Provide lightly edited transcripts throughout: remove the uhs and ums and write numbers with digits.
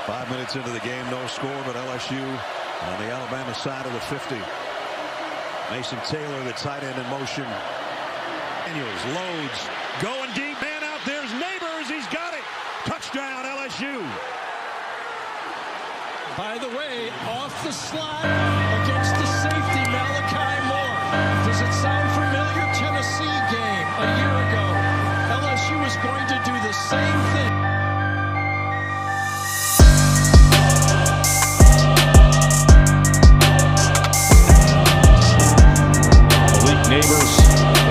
5 minutes into the game, no score, but LSU on the Alabama side of the 50. Mason Taylor, the tight end, in motion. Daniels loads, going deep, man out. There's Nabers. He's got it. Touchdown, LSU. By the way, off the slot against the safety, Malik Moore. Does it sound familiar? Tennessee game a year ago. LSU is going to do the same thing. Malik Nabers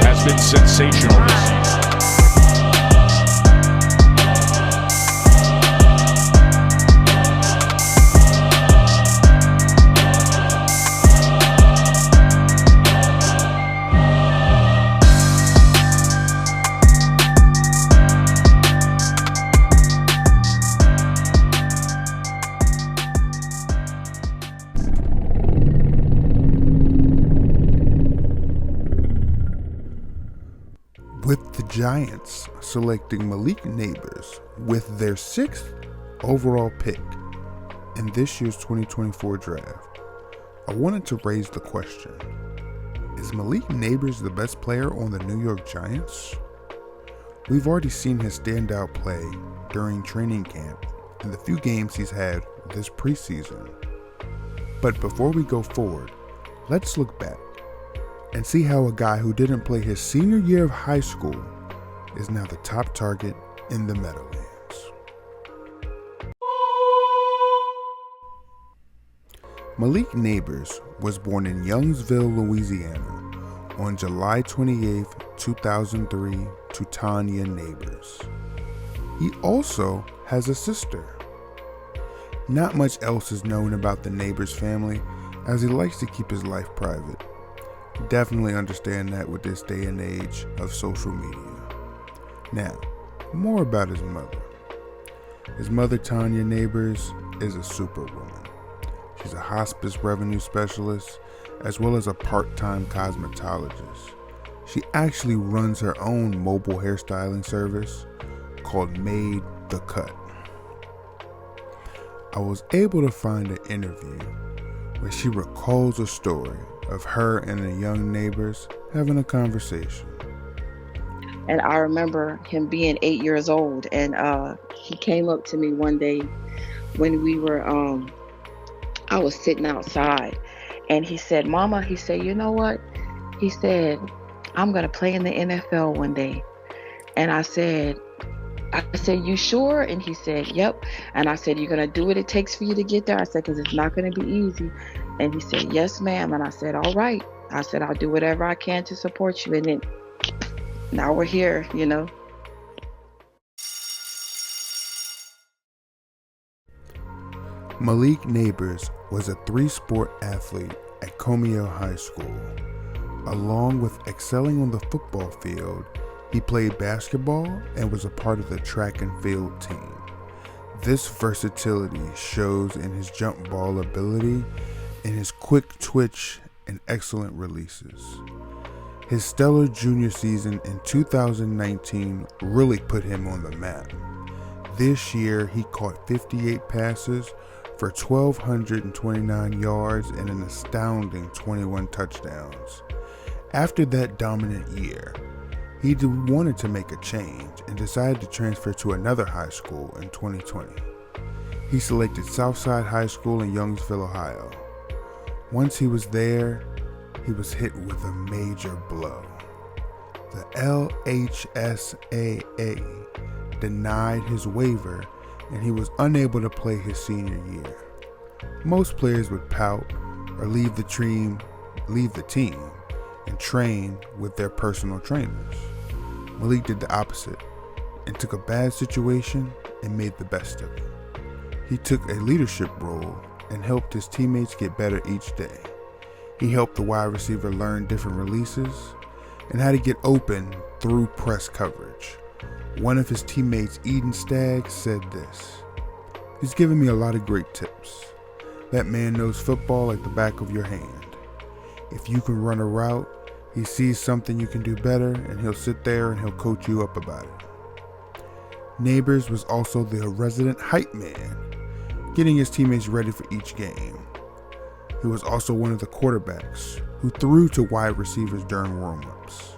has been sensational this season. With the Giants selecting Malik Nabers with their 6th overall pick in this year's 2024 draft, I wanted to raise the question, is Malik Nabers the best player on the New York Giants? We've already seen his standout play during training camp in the few games he's had this preseason. But before we go forward, let's look back and see how a guy who didn't play his senior year of high school is now the top target in the Meadowlands. Malik Nabers was born in Youngsville, Louisiana on July 28, 2003 to Tanya Nabers. He also has a sister. Not much else is known about the Nabers family, as he likes to keep his life private. Definitely understand that with this day and age of social media. Now, more about his mother. His mother, Tanya Nabers, is a superwoman. She's a hospice revenue specialist as well as a part-time cosmetologist. She actually runs her own mobile hairstyling service called Made the Cut. I was able to find an interview where she recalls a story of her and the young Nabers having a conversation. And I remember him being 8 years old, and he came up to me one day when we were, I was sitting outside, and he said, "Mama," he said, "you know what?" He said, "I'm going to play in the NFL one day." And I said, "You sure?" And he said, "Yep." And I said, "You're going to do what it takes for you to get there?" I said, "Because it's not going to be easy." And he said, "Yes, ma'am." And I said, "All right." I said, "I'll do whatever I can to support you." And then now we're here, you know. Malik Nabers was a 3-sport athlete at Comeo High School. Along with excelling on the football field, he played basketball and was a part of the track and field team. This versatility shows in his jump ball ability, in his quick twitch and excellent releases. His stellar junior season in 2019 really put him on the map. This year, he caught 58 passes for 1,229 yards and an astounding 21 touchdowns. After that dominant year, he wanted to make a change and decided to transfer to another high school in 2020. He selected Southside High School in Youngsville, Ohio. Once he was there, he was hit with a major blow. The LHSAA denied his waiver and he was unable to play his senior year. Most players would pout or leave the team and train with their personal trainers. Malik did the opposite and took a bad situation and made the best of it. He took a leadership role and helped his teammates get better each day. He helped the wide receiver learn different releases and how to get open through press coverage. One of his teammates, Eden Staggs, said this: "He's given me a lot of great tips. That man knows football like the back of your hand. If you can run a route, he sees something you can do better and he'll sit there and he'll coach you up about it." Nabers was also the resident hype man. getting his teammates ready for each game. He was also one of the quarterbacks who threw to wide receivers during warm-ups.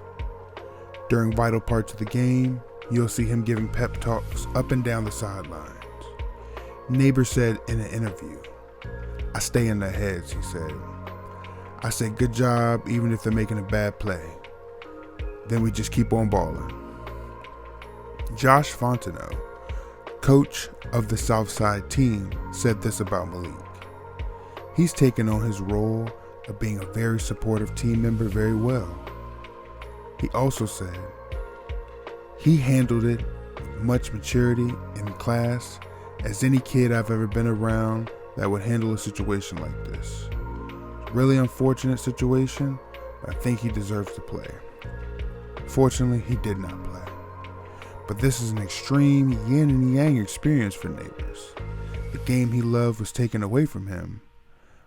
During vital parts of the game, you'll see him giving pep talks up and down the sidelines. Nabers said in an interview, "I stay in their heads," he said. "I say good job even if they're making a bad play. Then we just keep on balling." Josh Fontenot, coach of the Southside team, said this about Malik. "He's taken on his role of being a very supportive team member very well." He also said, "He handled it with much maturity in class as any kid I've ever been around that would handle a situation like this. Really unfortunate situation, but I think he deserves to play." Fortunately, he did not play. But this is an extreme yin and yang experience for Nabers. The game he loved was taken away from him,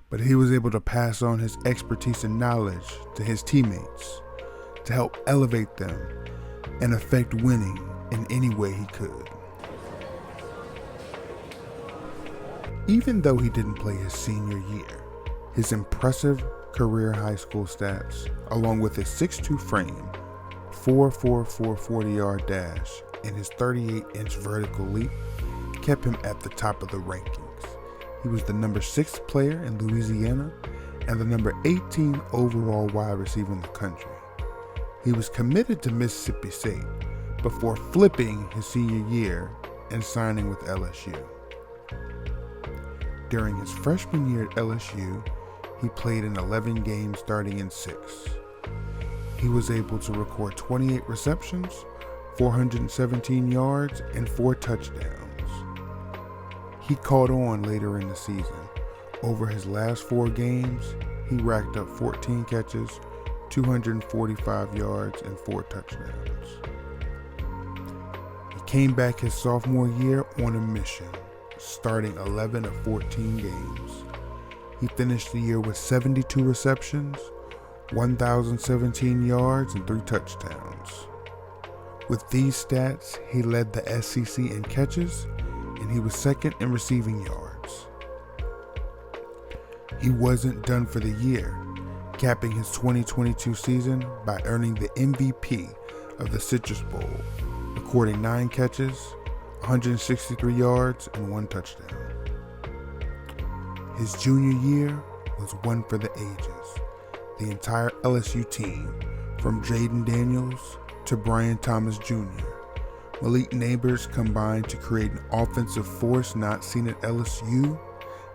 but he was able to pass on his expertise and knowledge to his teammates to help elevate them and affect winning in any way he could. Even though he didn't play his senior year, his impressive career high school stats, along with his 6'2" frame, 4.44 40-yard dash, and his 38-inch vertical leap, kept him at the top of the rankings. He was the number 6 player in Louisiana and the number 18 overall wide receiver in the country. He was committed to Mississippi State before flipping his senior year and signing with LSU. During his freshman year at LSU, he played in 11 games starting in 6. He was able to record 28 receptions, 417 yards, and 4 touchdowns. He caught on later in the season. Over his last 4 games, he racked up 14 catches, 245 yards, and 4 touchdowns. He came back his sophomore year on a mission, starting 11 of 14 games. He finished the year with 72 receptions, 1,017 yards, and 3 touchdowns. With these stats, he led the SEC in catches, and he was second in receiving yards. He wasn't done for the year, capping his 2022 season by earning the MVP of the Citrus Bowl, recording 9 catches, 163 yards, and 1 touchdown. His junior year was one for the ages. The entire LSU team, from Jaden Daniels to Brian Thomas Jr., Malik Nabers combined to create an offensive force not seen at LSU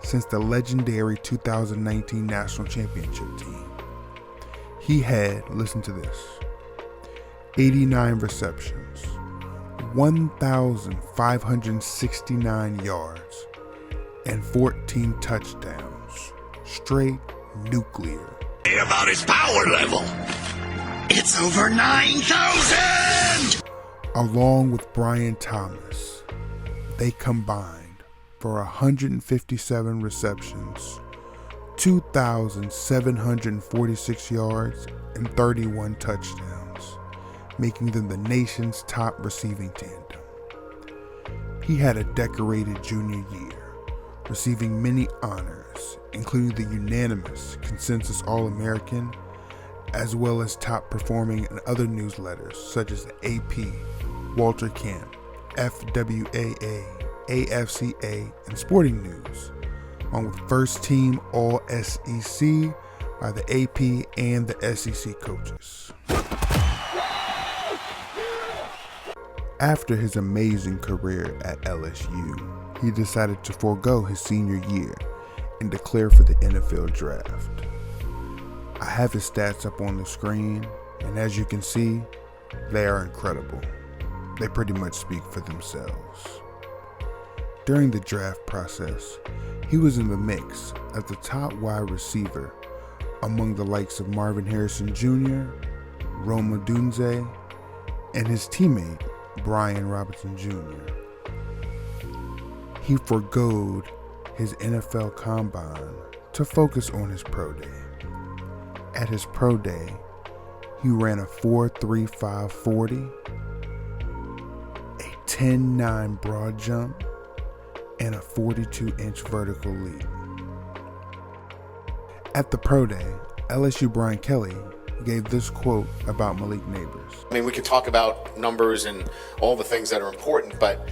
since the legendary 2019 National Championship team. He had, listen to this, 89 receptions, 1,569 yards, and 14 touchdowns. Straight nuclear. About his power level. It's over 9,000! Along with Brian Thomas, they combined for 157 receptions, 2,746 yards, and 31 touchdowns, making them the nation's top receiving tandem. He had a decorated junior year, receiving many honors, including the unanimous consensus All-American, as well as top performing in other newsletters such as the AP, Walter Camp, FWAA, AFCA, and Sporting News, along with first team All-SEC by the AP and the SEC coaches. After his amazing career at LSU, he decided to forego his senior year and declare for the NFL draft. I have his stats up on the screen, and as you can see, they are incredible. They pretty much speak for themselves. During the draft process, he was in the mix as the top wide receiver among the likes of Marvin Harrison Jr., Rome Odunze, and his teammate, Brian Robinson Jr. He forgoed his NFL combine to focus on his pro day. At his pro day, he ran a 4.35 40, a 10.9 broad jump, and a 42-inch vertical leap. At the Pro Day, LSU Brian Kelly gave this quote about Malik Nabers. I mean, we could talk about numbers and all the things that are important, but,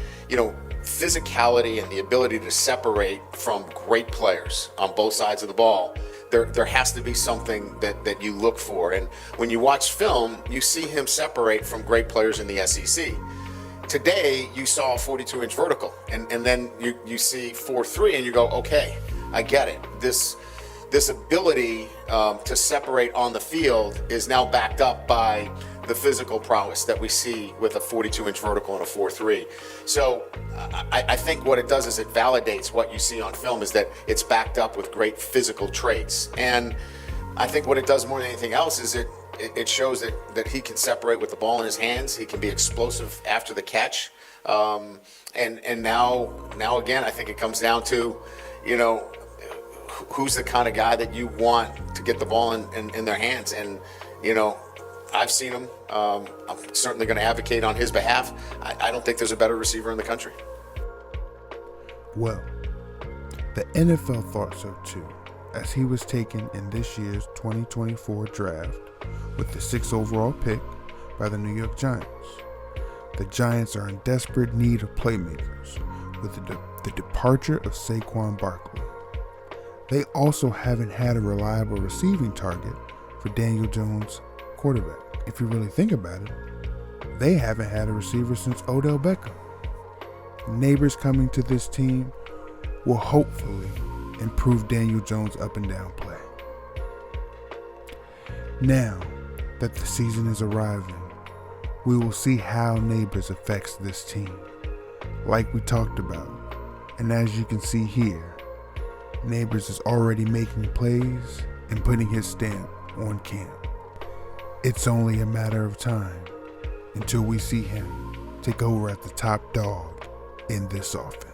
physicality and the ability to separate from great players on both sides of the ball, there has to be something that you look for. And when you watch film, you see him separate from great players in the SEC. Today, you saw a 42-inch vertical, and then you see 4.3, and you go, okay, I get it. This ability to separate on the field is now backed up by the physical prowess that we see with a 42-inch vertical and a 4.3. So I think what it does is it validates what you see on film, is that it's backed up with great physical traits. And I think what it does more than anything else is it shows that he can separate with the ball in his hands. He can be explosive after the catch. And now again, I think it comes down to, who's the kind of guy that you want to get the ball in their hands. And, I've seen him. I'm certainly going to advocate on his behalf. I don't think there's a better receiver in the country. Well, the NFL thought so too, as he was taken in this year's 2024 draft with the 6th overall pick by the New York Giants. The Giants are in desperate need of playmakers with the departure of Saquon Barkley. They also haven't had a reliable receiving target for Daniel Jones' quarterback. If you really think about it, they haven't had a receiver since Odell Beckham. Nabers coming to this team will hopefully improve Daniel Jones' up and down play. Now that the season is arriving, we will see how Nabers affects this team, like we talked about. And as you can see here, Nabers is already making plays and putting his stamp on camp. It's only a matter of time until we see him take over as the top dog in this offense.